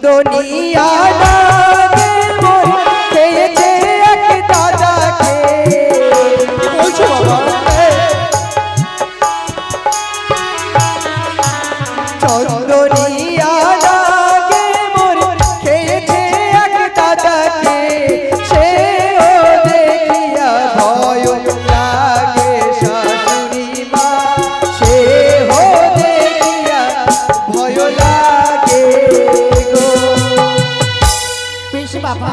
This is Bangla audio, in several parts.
চন্দনিয়া লাগে মোর খেয়েছে এক দাদাকে। কি বলছো বাবা? চন্দনিয়া লাগে মোর খেয়েছে এক দাদাকে, সেও দেখিয়া ভয় লাগে শাশুড়ি মা, সেও দেখিয়া ভয় লাগে গো। বেশ বাবা,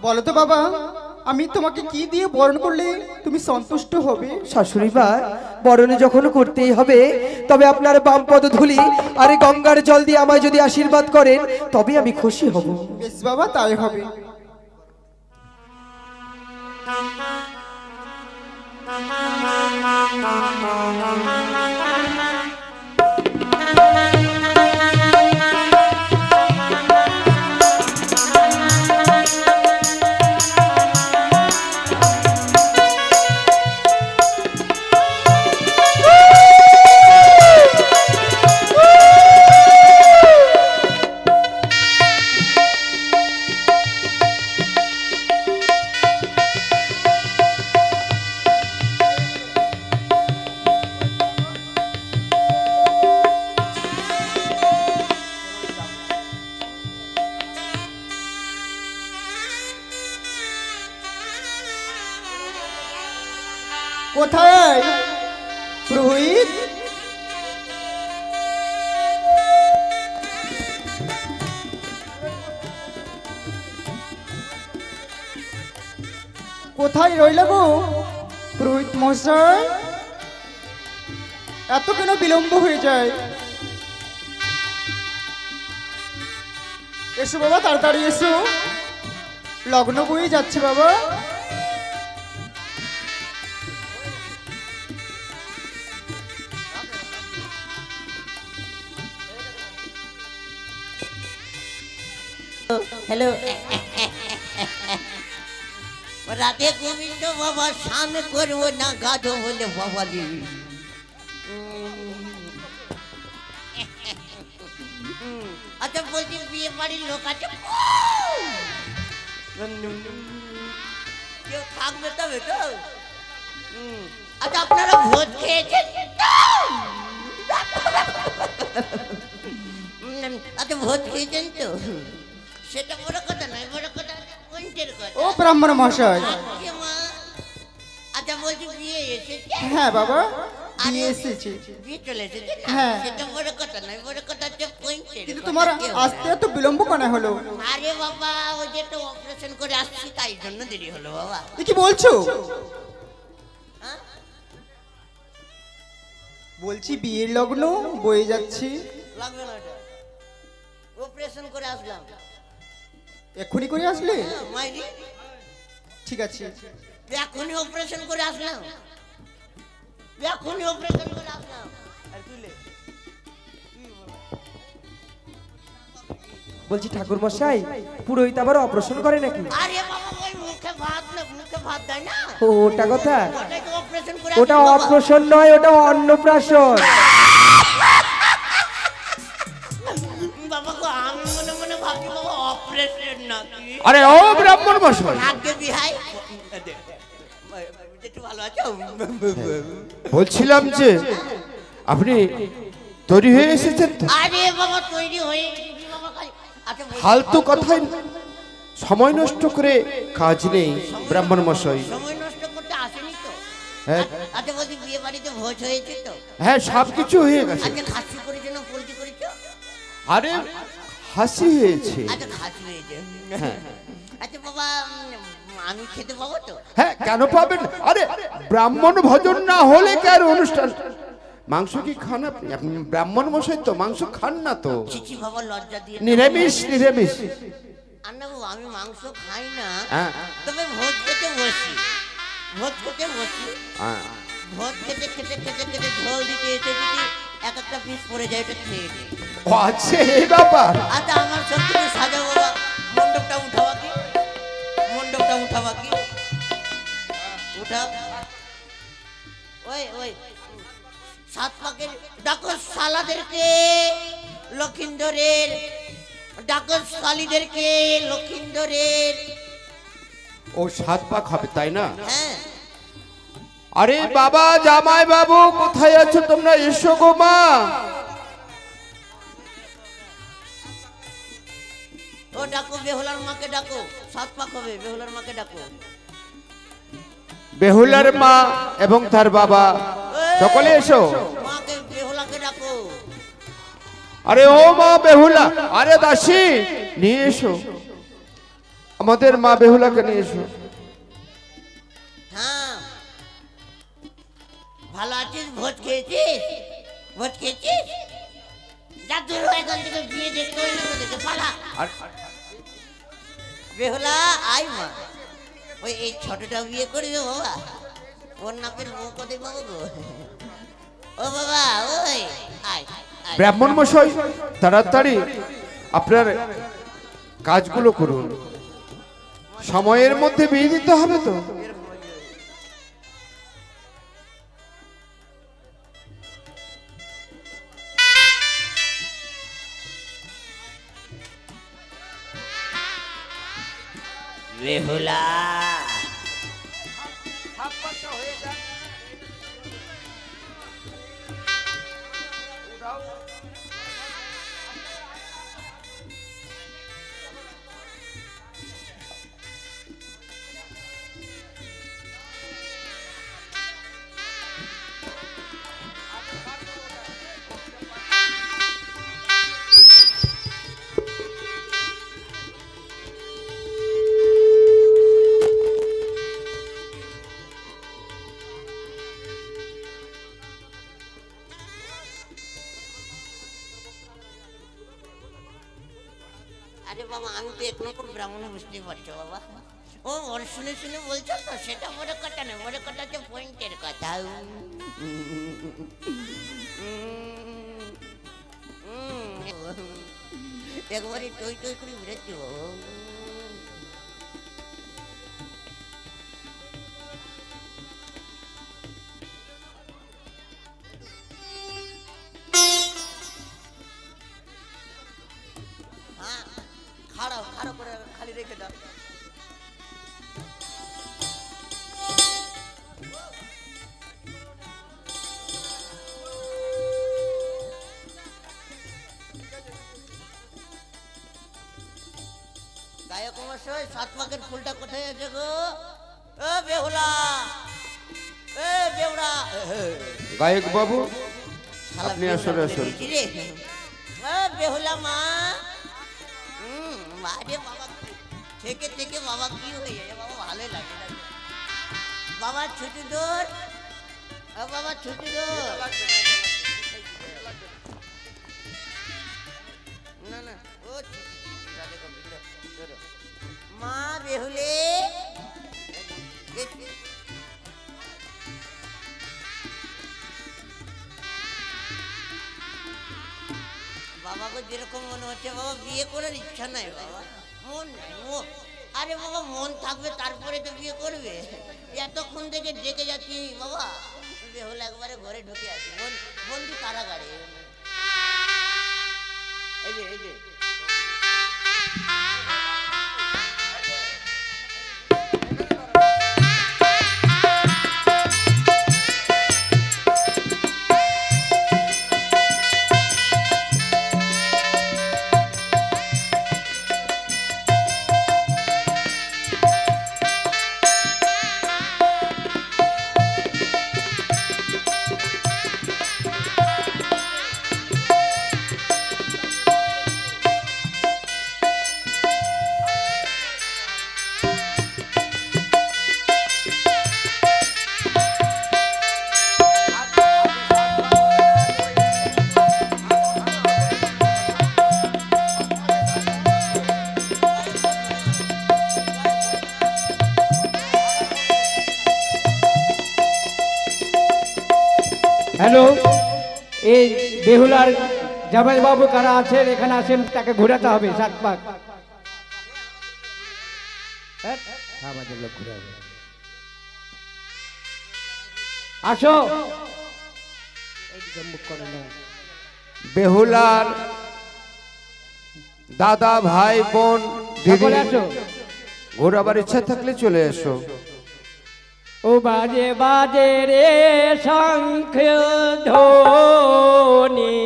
বলো তো বাবা, আমি তোমাকে কি দিয়ে বরণ করলে তুমি সন্তুষ্ট হবে? শাশুড়ি মা, বরণে যখন করতেই হবে, তবে আপনার বাম পদ ধুলি আর গঙ্গার জল দিয়ে আমায় যদি আশীর্বাদ করেন তবে আমি খুশি হব। বেশ বাবা, তাই হবে। কোথায় পুরোহিত? কোথায় রইল গো পুরোহিত মশাই? এত কেন বিলম্ব হয়ে যায়? এসো বাবা, তাড়াতাড়ি এসো, লগ্ন বয়ে যাচ্ছে বাবা। হ্যালো, রাধে গোবিন্দ বাবা, স্নান করবো না গাধো বলে বাবালি। আচ্ছা বলছি, বিয়ে বাড়ির লোক আছে কেউ থাকবে তবে তো? আচ্ছা আপনারা ভোজ খেয়েছেন? আচ্ছা ভোজ খেয়েছেন তো? সেটা বড় কথা নয়, বড় কথা পয়েন্টের কথা। ও ব্রাহ্মণ মশাই। আচ্ছা বলছি, বিয়ে এসেছে? হ্যাঁ বাবা, বিয়ে এসেছে। বিয়ে চলে এসেছে? হ্যাঁ। সেটা বড় কথা নয়, বড় কথা হচ্ছে পয়েন্টের। কিন্তু তোমার আসতে এত বিলম্ব কেন হলো? আরে বাবা, ওই যে তো অপারেশন করে আসছি, তাই জন্য দেরি হলো বাবা। কি বলছো? হ্যাঁ? বলছি বিয়ের লগ্ন বয়ে যাচ্ছি। লাগবে না ওটা, অপারেশন করে আসলাম। এক্ষুনি করে আসলে? মাইরি, ঠিক আছে। এখনই অপারেশন করে আসলাম, এখনই অপারেশন করে আসলাম। আর তুলে বলছি ঠাকুর মশাই, পুরোহিত আবার অপারেশন করে নাকি? আরে বাবা, ওই মুখে ভাত না, মুখে ভাত দেয় না, ও ওটা কথা? ওটাকে অপারেশন করে ওটা আসলাম বাবা। অপারেশন নয়, ওটা অন্নপ্রাশন। বাবা গো, আমি মনে মনে ভাবছি বাবা অপারেশন নাকি। আরে ও ব্রাহ্মণ মশাই, আগে বিহাই একটু ভালো আছো? বলছিলাম যে আপনি তৈরি হয়ে এসেছেন তো? আরে বাবা তৈরি হয়ে গেছি বাবা, খালি আচ্ছা বলছি, ফালতু কথায় সময় নষ্ট করে কাজ নেই ব্রাহ্মণ মশাই। সময় নষ্ট করতে আসেনি তো? হ্যাঁ আচ্ছা বলছি, বিয়ে বাড়িতে ভোজ হয়েছে তো? হ্যাঁ, সব কিছু হয়ে গেছে। আচ্ছা খাসি করেছো না পোলট্রি করেছো? আরে হাসি হয়েছে। আচ্ছা খাসি হয়েছে। হ্যাঁ আচ্ছা বাবা, আমি খেতে পাবো তো? হ্যাঁ, কেন পাবেন? আরে ব্রাহ্মণ ভোজন না হলে কি আর অনুষ্ঠান? মাংস কি খান আপনি? আপনি ব্রাহ্মণ মশাই তো, মাংস খান না তো? চিচি বাবা, লজ্জা দিয়ে নিরামিষ নিরামিষ। আন্না বাবু, আমি মাংস খাই না, হ্যাঁ তবে ভোজ খেতে বসি, ভোজ খেতে বসি। হ্যাঁ। ভোজ খেতে খেতে খেতে খেতে ঝোল দিতে এসে যদি এক একটা পিস পড়ে যায়, ওটা খেয়ে নিই। ও আছে এই ব্যাপার। আচ্ছা আমার সব কিছু সাজাবো বাবা, মণ্ডপটা উঠাবা কি, মণ্ডপটা উঠাবা কি, উঠা। ওই ওই সাত পাকের ডাকো সালাদেরকে, লক্ষিন্দরের ডাকো কালীদেরকে লক্ষিন্দরের। ও 7 পাক হবে তাই না? হ্যাঁ আরে বাবা জামাই বাবু কোথায় আছো তোমরা, এসো গো মা। ও ডাকো বেহুলার মাকে ডাকো, 7 পাক হবে, বেহুলার মাকে ডাকো। বেহুলার মা এবং তার বাবা সকলে এসো। মাকে বেহুলাকে ডাকো। আরে ও মা বেহুলা, আরে দাসী নিয়ে এসো, আমাদের মা বেহুলাকে নিয়ে এসো। হ্যাঁ ভালো আছিস? ভোজ খেয়েছিস? ভোজ খেয়েছিস? যা দূর হয়ে এখান থেকে, বিয়ে দেখতে হইলে তো দেখে পালা। বেহুলা আয় মা, ওই এই ছোটটা বিয়ে করবে বাবা, ওর নাকের মুখ কোথায় পাবো গো? ও বাবা ওই আয় আয়। ব্রাহ্মণ মশাই তাড়াতাড়ি আপনার কাজগুলো করুন, সময়ের মধ্যে বিয়ে দিতে হবে তো। বেহুলা আরে বাবা, আমি তো এক নম্বর ব্রাহ্মণ, বুঝতে পারছো বাবা। ও ওর শুনে শুনে বলছো তো, সেটা বড় কথা না, বড় কথা হচ্ছে পয়েন্টের কথা। একবারে টই টই করে বেরোচ্ছি বাবা। হ্যাঁ খাড়া খাড়া করে খালি রেখে দাও। গায়ক মশাই, 7 পাকের ফুলটা কোথায় আছে গো? ও বেহুলা, এ বেহুলা। গায়ক বাবু শালা আপনি আসুন, বেহুলা আসুন। বলে দিয়েছি রে। ও বেহুলা মা, আরে বাবা থেকে থেকে বাবা কি হয়ে যায় বাবা, ভালোই লাগে না বাবা। ছুটি দূর, ও বাবা ছুটি দূর। না না ও মা বেহুলে, বাবাকে যেরকম মনে হচ্ছে বাবা বিয়ে করার ইচ্ছা নাই বাবা, মন নাই মন। আরে বাবা মন থাকবে তারপরে তো বিয়ে করবে। এতক্ষণ থেকে ডেকে যাচ্ছি বাবা, বেহুলা একবারে ঘরে ঢুকে আছে, বন্দি কারাগারে। এই যে এই যে হ্যালো, এই বেহুলার জামাই বাবু কারা আছেন এখানে আসেন, তাকে ঘোরাতে হবে 7 পাক। আমাদের লোক ঘুরাবে, আসো। বেহুলার দাদা ভাই বোন দিদি সকলে আসো। ঘোরাবার ইচ্ছা থাকলে চলে এসো। ও বাজে বাজে রে শঙ্খ ধ্বনি,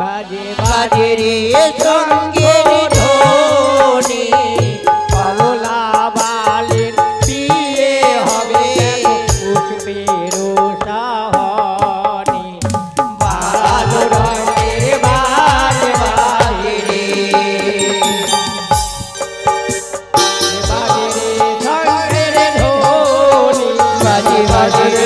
বাজে বাজে রে শঙ্খের ধ্বনি, কমলা বালের বিয়ে হবে পুষ্পের সাহনি, বালো রঙের বাজে বাজে রে, বাজে রে শঙ্খের ধ্বনি, বাজে বাজে রে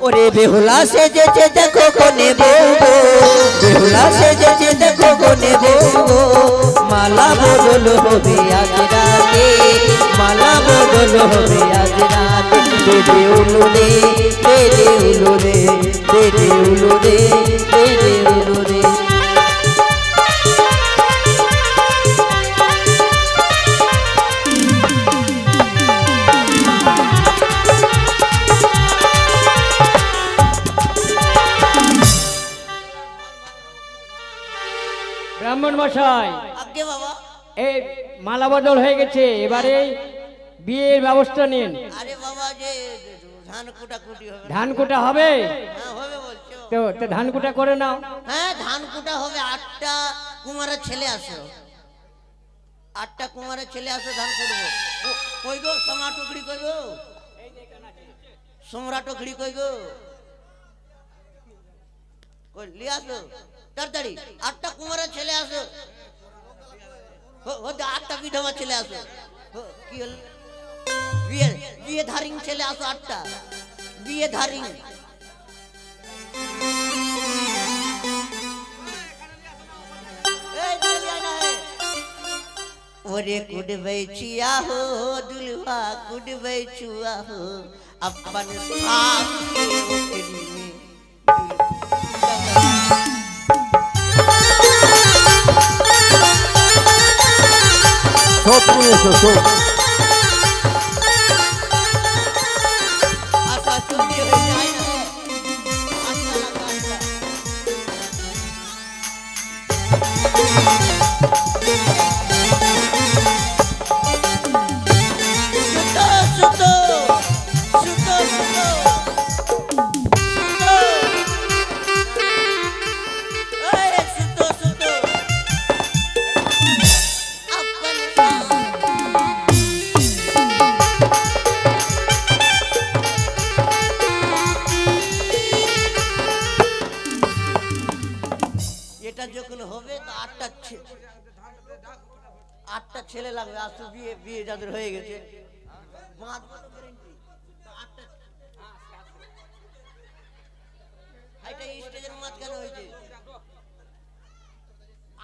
ওরে বেহুলা সেজেছে দেখো কোনে বউ গো, বেহুলা সেজেছে দেখো কোনে বউ গো, মালা বদল হবে আজ রাতে, মালা বদল হবে আজ রাতে, দে উলু রে, দে উলু রে, দে উলু রে, দে উলু রে। ব্রাহ্মণ মশাই, আজ্ঞে বাবা। এই মালা বদল হয়ে গেছে, এবারে বিয়ের ব্যবস্থা নিন। আরে বাবা, যে ধান কুটাকুটি হবে। ধান কুটা হবে? হ্যাঁ হবে বলছো। তো ধান কুটা করে নাও। হ্যাঁ ধান কুটা হবে। 8টা কুমারের ছেলে আসো, 8টা কুমারের ছেলে আসো, ধান কুটবো। কই গো সমাটুকড়ি, কই গো সম্রাটকড়ি, কই গো কই লিয়ে আসো তাড়াতাড়ি। 8টা কুমারের ছেলে আসো, 8টা বিধবা ছেলে আসো। কি হল? বিয়ে বিয়ে ধারিং ছেলে আসো, 8টা বিয়ে ধারিং। ओरे कुडबै छिया हो दुल्हा कुडबै छुआ हो अपन साथ के ओकरी में সব নিয়ে এসো সব। आशा सुनी हो जाए ना आशा लगा सुतो सुतो सुतो सुतो सुतो सुतो अपन এটা যখন হবে তো 8টা ছেলে লাগবে। আসু বিয়ে বিয়ে যাদের হয়ে গেছে বাঁধ বলো গ্যারান্টি তো 8টা। এটা স্টেজের মাঝখানে হয়েছে।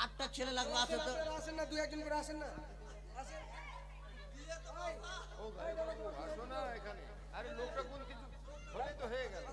8টা ছেলে লাগবে। আসো তো আসেন না, 2-1 করে আসেন না। আরে লোকটা কোন কিছু হলে তো হয়ে গেল।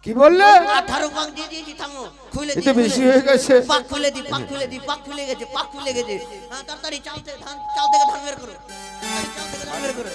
কি বললে? 18 পাক দিয়ে দিয়েছি, থামো। খুলে এটা দি, বেশি হয়ে গেছে। পাক খুলে দি, পাক খুলে দি, পাক খুলে গেছে, পাক খুলে গেছে। হ্যাঁ, তাড়াতাড়ি চাল থেকে ধান বের করো। তাড়াতাড়ি চাল থেকে ধান বের করো।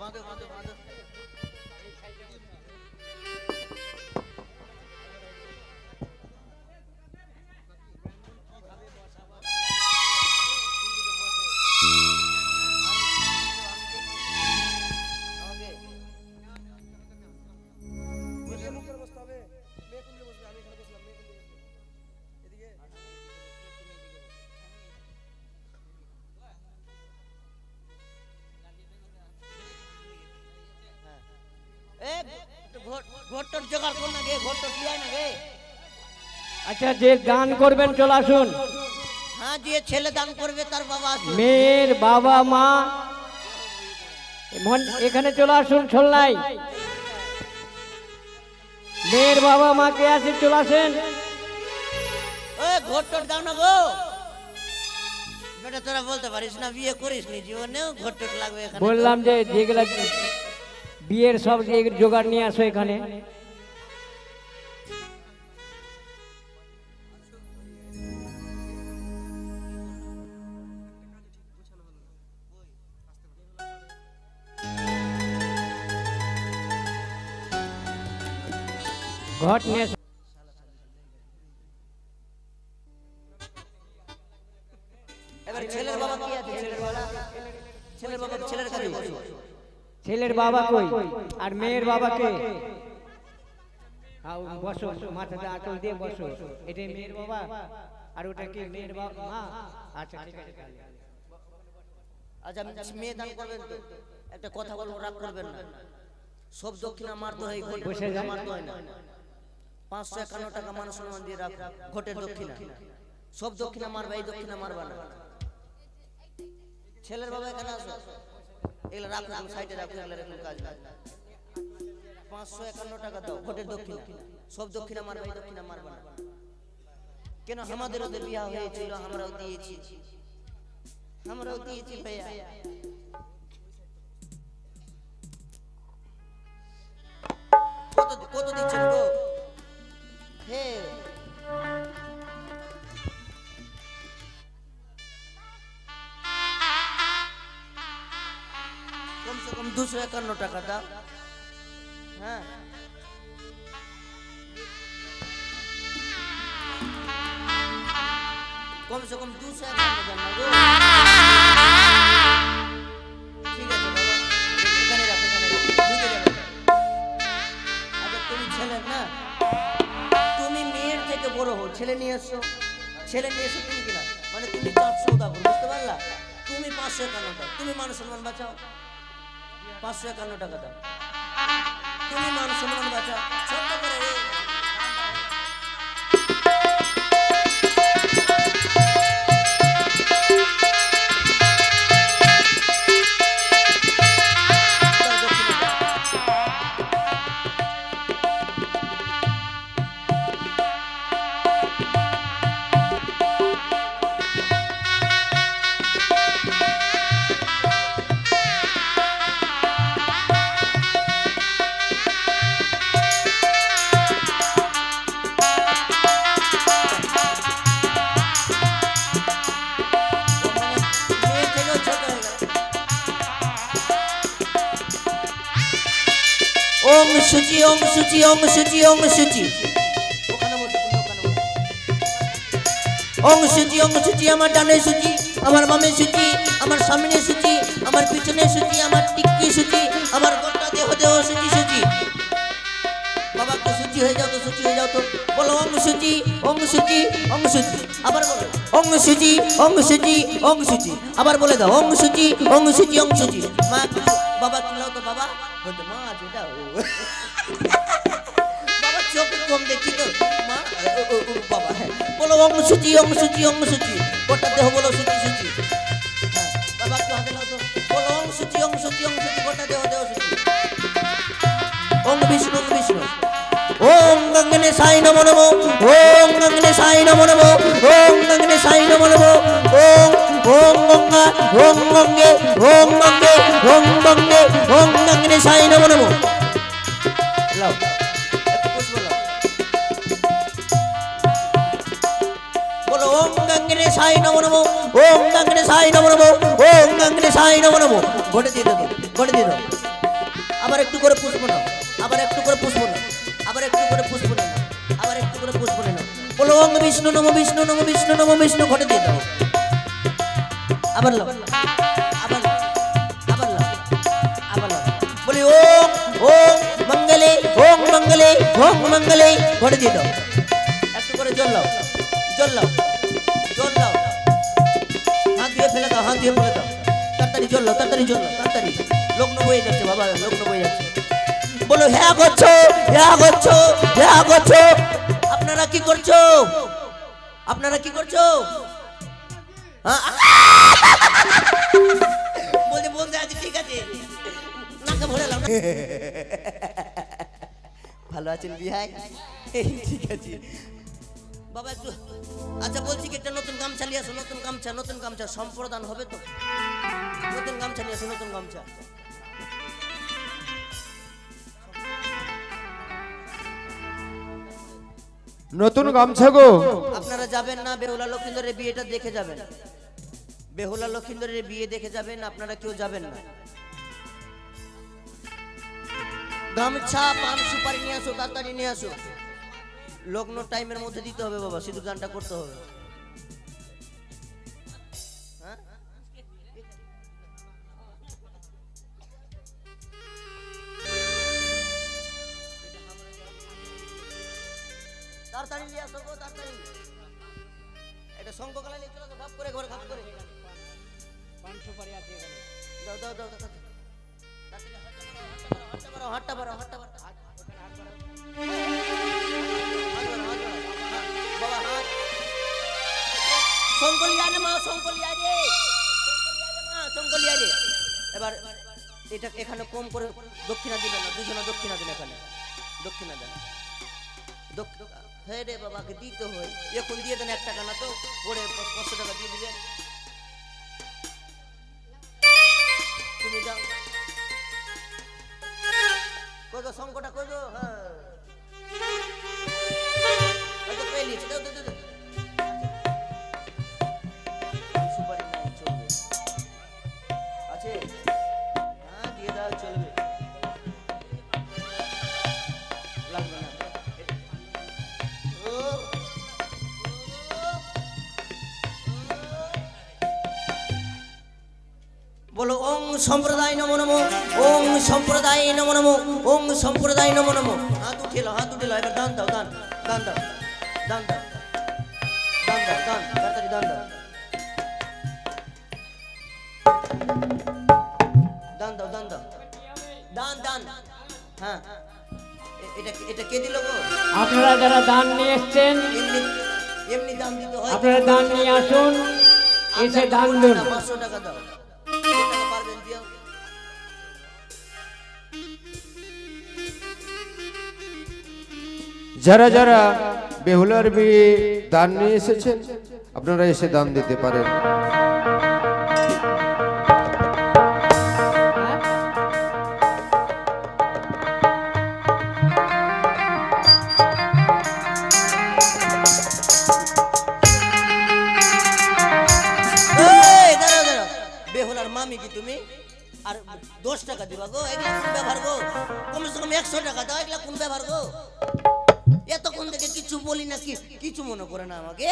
বাঁধো, বাঁধো, বাঁধো। ঘরটার জোগাড় কর না গে, ঘরটা লিয়াই না গে। আচ্ছা, যে দান করবেন চলে আসুন। হ্যাঁ, যে ছেলে দান করবে তার বাবা আসবে। মেয়ের বাবা মা এখানে চলে আসুন। ছলনাই মেয়ের বাবা মা কে আছে চলে আসেন। ওই ঘরটার দাও না গো। বেটা তোরা বলতে পারিস না বিয়ে করিস নি জীবনেও, ঘরটা লাগবে এখানে। বললাম যে যেগুলা বিয়ের সব জোগাড় নিয়ে আসো এখানে। ঘট নিয়ে এসো। এবার ছেলের বাবা কি আছে? ছেলের বাবা ছেলের কাছে বসো। ছেলের বাবা কই আর মেয়ের বাবা কে? বসো, মাথাতে আঁচল দিয়ে বসো। এটাই মেয়ের বাবা আর ওটা কি মেয়ের বাবা মা? আচ্ছা ঠিক আছে। আচ্ছা, মেয়ে দান করবেন তো একটা কথা বলবো, রাগ করবেন না। সব দক্ষিণা মারতে হয়, ঘট বসে যান। মারতে হয় না। 551 টাকা মান সম্মান দিয়ে রাখ, ঘটের দক্ষিণা। সব দক্ষিণা মারবা, এই দক্ষিণা মারবা না। ছেলের বাবা এখানে আসো, এগুলো রাখো, সাইডে রাখো, এগুলো রেখে কাজ না। 551 টাকা দাও, ঘটের দক্ষিণা। সব দক্ষিণা মারবা, এই দক্ষিণা মারবা না। কেন আমাদের ওদের বিয়া হয়েছিল, আমরাও দিয়েছি, আমরাও দিয়েছি ভাইয়া। কত দিচ্ছেন গো? হে কমসে কম 251 টাকা দাও। হ্যাঁ, কমসে কম 251 দেন না গো। ঠিক আছে বাবা, এখানে রাখো, এখানে রাখো, ঢুকে যাবে। আচ্ছা, তুমি ছেলে না, তুমি মেয়ের থেকে বড় হো, ছেলে নিয়ে এসো। ছেলে নিয়ে এসো তুমি কিনা, মানে তুমি 400 দাও, বুঝতে পারলা? তুমি 551 টাকা, তুমি মান সম্মান বাঁচাও। 551 টাকা দাও, তুমি মান সম্মান বাঁচাও। ছোট্ট করে রে। ওম সুচি, ওম সুচি, ওম সুচি, ওম সুচি। ওখানে বসো, তুমি ওখানে বসো। ওম সুচি, ওম সুচি, আমার ডানে সুচি, আমার বামে সুচি, আমার সামনে সুচি, আমার পিছনে সুচি, আমার টিক্কি সুচি, আমার গোটা দেহ দেহ সুচি সুচি। বাবা তো সুচি হয়ে যাও তো, সুচি হয়ে যাও তো। বলো ওম সুচি, ওম সুচি, ওম সুচি। আবার বলো ওম সুচি, ওম সুচি, ওম সুচি। আবার বলে দাও ওম সুচি, ওম সুচি, ওম সুচি। মা বাবা তুলাও তো বাবা। হয়তো মা আছে এটা বাবা চোখে কম দেখছি তো মা বাবা হ্যাঁ বলো অংশুচি অংশুচি অংশুচি গোটা দেহ বলো সুচি সুচি বাবা একটু হাতে নাও তো বলো অংশুচি অংশুচি অংশুচি গোটা দেহ দেহ সুচি ওম বিষ্ণু বিষ্ণু ওম গঙ্গনে সাই নমো নমো ওম গঙ্গনে সাই নমো নমো ওম গঙ্গনে সাই নমো নমো ওম ওম গঙ্গা ওম গঙ্গে ওম গঙ্গে ওম গঙ্গে ওম গঙ্গনে সাই নমো নমো লাও একটু পুষ্প লাও বলো ওম গঙ্গনে সাই নমো নমো ওম গঙ্গনে সাই নমো নমো ওম গঙ্গনে সাই নমো নমো ঘটে দিয়ে দাও ঘটে দিয়ে দাও আবার একটু করে পুষ্প নাও আবার একটু করে পুষ্প নাও আবার একটু করে পুষ্প নাও আবার একটু করে পুষ্প নাও বলো ওম বিষ্ণু নমো বিষ্ণু নমো বিষ্ণু নমো বিষ্ণু ঘটে দিয়ে দাও আবার লাও আবার আবার লাও আবার লাও বলি ওম ওম মঙ্গলে ওম মঙ্গলে ওম মঙ্গলে ঘটে দিয়ে দাও একটু করে জল লাও জল লাও জল লাও হাত দিয়ে ফেলে দাও হাত দিয়ে ফেলে দাও তাড়াতাড়ি জল লাও তাড়াতাড়ি জল লাও তাড়াতাড়ি লগ্ন বয়ে যাচ্ছে বাবা লগ্ন বয়ে যাচ্ছে বলো হ্যাঁ করছো হ্যাঁ করছো হ্যাঁ করছো আপনারা কি করছো আপনারা কি করছো বলতে বলতে আছে ঠিক আছে নাকে ভরে লাও ভালো আছেন বিহাই ঠিক আছে বাবা একটু আচ্ছা বলছি কি একটা নতুন গামছা নিয়ে আসো নতুন গামছা সম্প্রদান হবে তো নতুন গামছা নিয়ে আসো নতুন গামছা নতুন গামছা গো আপনারা যাবেন না বেহুলা লক্ষিন্দরের বিয়েটা দেখে যাবেন বেহুলা লক্ষিন্দরের বিয়ে দেখে যাবেন আপনারা কেউ যাবেন না গামছা পান সুপারি নিয়ে আসো তাড়াতাড়ি নিয়ে আসো লগ্ন টাইমের মধ্যে দিতে হবে বাবা শুধু গানটা করতে হবে হ্যাঁ তাড়াতাড়ি নিয়ে আসো গো তাড়াতাড়ি এটা শঙ্করকলা নিয়ে চলো তো ভাব করে ঘরে ভাব করে পান সুপারি আছে এখানে দাও দাও দাও দাও হাতটা বাড়াও বাবা হাত শঙ্কলিয়া রে মা শঙ্কলিয়া রে এবার এটা এখানে কম করে দক্ষিণা দিবেন না দুজনে দক্ষিণা দেন এখানে দক্ষিণা দেন হ্যাঁ রে বাবাকে দিতে হয় এখন দিয়ে দেন 1 টাকা না তো পরে 500 টাকা দিয়ে দিবেন তুমি যাও কত সংকটা কই গো হ্যাঁ আচ্ছা পেলিছ দাও দাও দাও সুপারি নাই চলবে আছে হ্যাঁ দিয়ে দাও চলবে লাগবে না বলো ওং সম্প্রদায় নমো নমো ওং সম্প্রদায় নমো নমো ওং সম্প্রদায় নমো নমো হাত উঠিয়ে লাও এবার দান দাও তাড়াতাড়ি দান হ্যাঁ এটা কে দিল গো আপনারা যারা দান নিয়ে এসেছেন এমনি দান দিতে হয় আপনারা দান নিয়ে আসুন এসে দান দিন 500 টাকা দাও টাকা পারবেন দিও যারা যারা বেহুলার বিয়ে দান নিয়ে এসেছেন আপনারা এসে দান দিতে পারেন বেহুলার মামি কি তুমি আর 10 টাকা দিবা গো এগুলা কোন ব্যবহার গো কমসে কম 100 টাকা দাও এগুলা কোন ব্যবহার গো এতক্ষণ থেকে কিছু বলি না কি কিছু মনে করে না আমাকে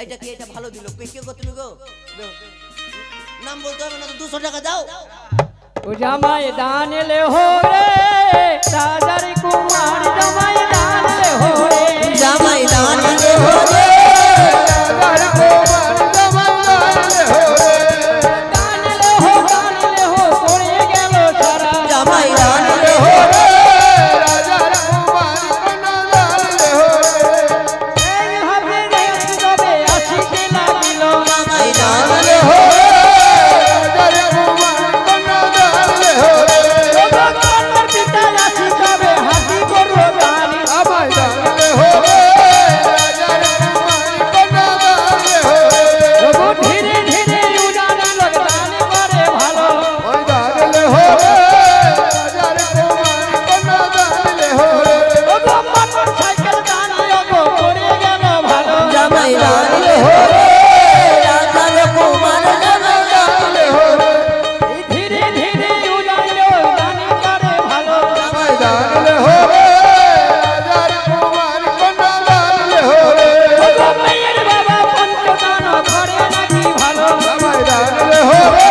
এইটা কি এটা ভালো দিল কে গো তুমি গো নাম বলতে হবে না তো 200 টাকা দাও ও জামাই দান লে হো রে রাজার কুমার জামাই দান লে হো রে জামাই দান লে হো রে রাজার কুমার জামাই দান লে হো রে দান লে হো করে গেল সারা জামাই দান রাজার কুমারী কন্যা দান হরে ওগো ধীরে ধীরে উড়ান লোক দান করে ভালো ওই দাঁড়লে হরে রাজার কুমারী কন্যা দান হরে ওগো মোটর সাইকেল দান ওগো করে গেল ভালো জামাই দান হরে রাজার কুমার জামাই দান হরে এই ধীরে ধীরে উড়ান লোক দান করে ভালো জামাই দাঁড়লে হরে রাজার কুমারী কন্যা দান হরে ওগো মেয়ের বাবা পঞ্চদান করে নাকি ভালো জামাই দাঁড়লে হরে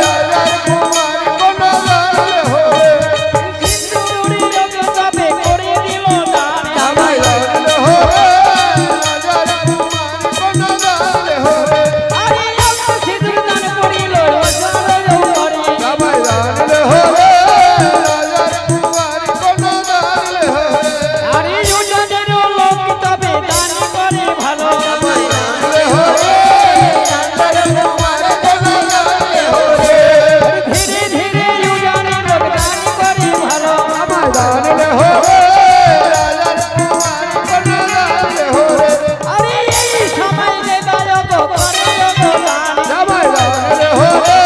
রাজার কুমারী কন্যা দান হরে সিন্দুরি লোকে তবে করে দিল দান জামাই দাঁড়লে হরে রাজার কুমারী কন্যা দান হরে আরে অল্প সিঁদুর দান করিল অসারও করে জামাই দাঁড়লে হরে রাজার কুমারী কন্যা দান হরে আরে উঠানের লোক তবে দান করে ভালো জামাই দাঁড়লে হরে রাজার কুমারী কন্যা দান হরে ধীরে ধীরে উঠানের লোক দান করে ভালো জামাই দাঁড়লে হরে রাজার কুমারী কন্যা দান হরে আরে এই সময় দেবায়ক করে দান জামাই দাঁড়লে হরে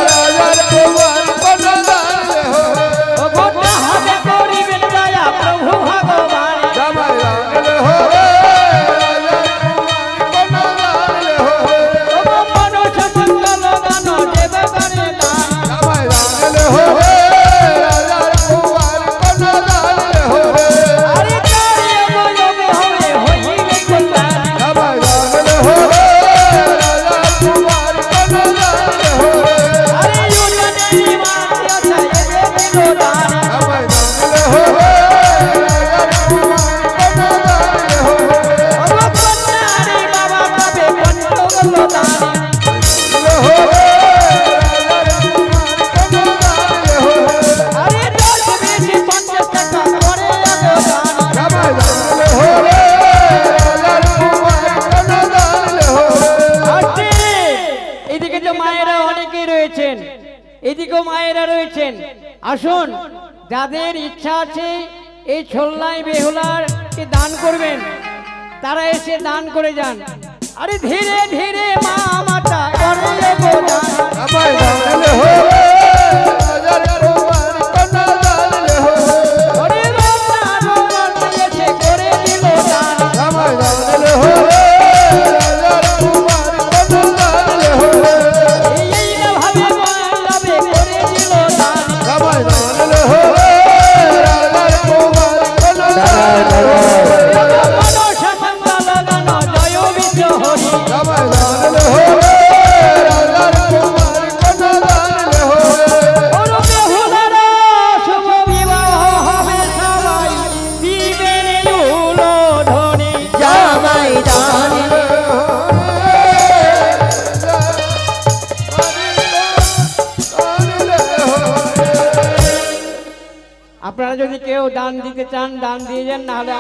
রাজার কুমারী কন্যা দান হরে ও গোটা হবে করিবেন দয়া প্রভু ভগবান জামাই দাঁড়লে হরে রাজার কুমারী কন্যা দান হরে ও মনুষ্য মঙ্গল গান দেবে করে দান জামাই দাঁড়লে হরে রাজার কুমারী কন্যা দান হরে আরে কারে বলবে হবে হইবে কল্যাণ জামাই দাঁড়লে হরে রাজার কুমারী কন্যা দান হরে আরে উঠানের মায়া চাইবে দিল দান জামাই দাঁড়লে হরে রাজার কুমারী কন্যা দান হরে ও কন্যারে বাবা তবে পঞ্চগল দান হরে রাজার কুমারী কন্যা দান হরে আরে 10 বেশি 50 টাকা করে দান জামাই দাঁড়লে হরে রাজার কুমারী কন্যা দান হরে আসছে এদিকে যে মায়েরা অনেকেই রয়েছেন এদিকেও মায়েরা রয়েছেন আসুন যাদের ইচ্ছা আছে এই ছোলনায় বেহুলার কে দান করবেন তারা এসে দান করে যান আরে ধীরে ধীরে মা মাতা করে গো দান জামাই দাঁড়লে হরে রাজার কুমারী কন্যা দান হরে আরে রান্না রোমান এসে করে দিল দান জামাই দাঁড়লে হরে রাজার কুমারী কন্যা দান হরে এই না ভাবে বলবে করে দিল দান জামাই দাঁড়লে হরে রাজার কুমারী কন্যা দান হরে মনসা মঙ্গল গান জয় বিজয় হরি জামাই দাঁড়লে হরে রাজার কুমারী কন্যা দান হরে ওরে বেহুলার শুভ বিবাহ হবে সবাই দিবেন উলো ধনি জামাই দান আপনারা যদি কেউ দান দিতে চান দান দিয়ে যান না হলে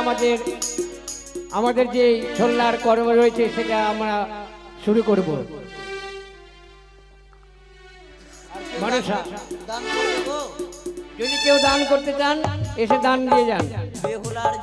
আমাদের যে ছোলনার কর্ম রয়েছে সেটা আমরা শুরু করব মনসা দান করবো যদি কেউ দান করতে চান এসে দান দিয়ে যান বেহুলার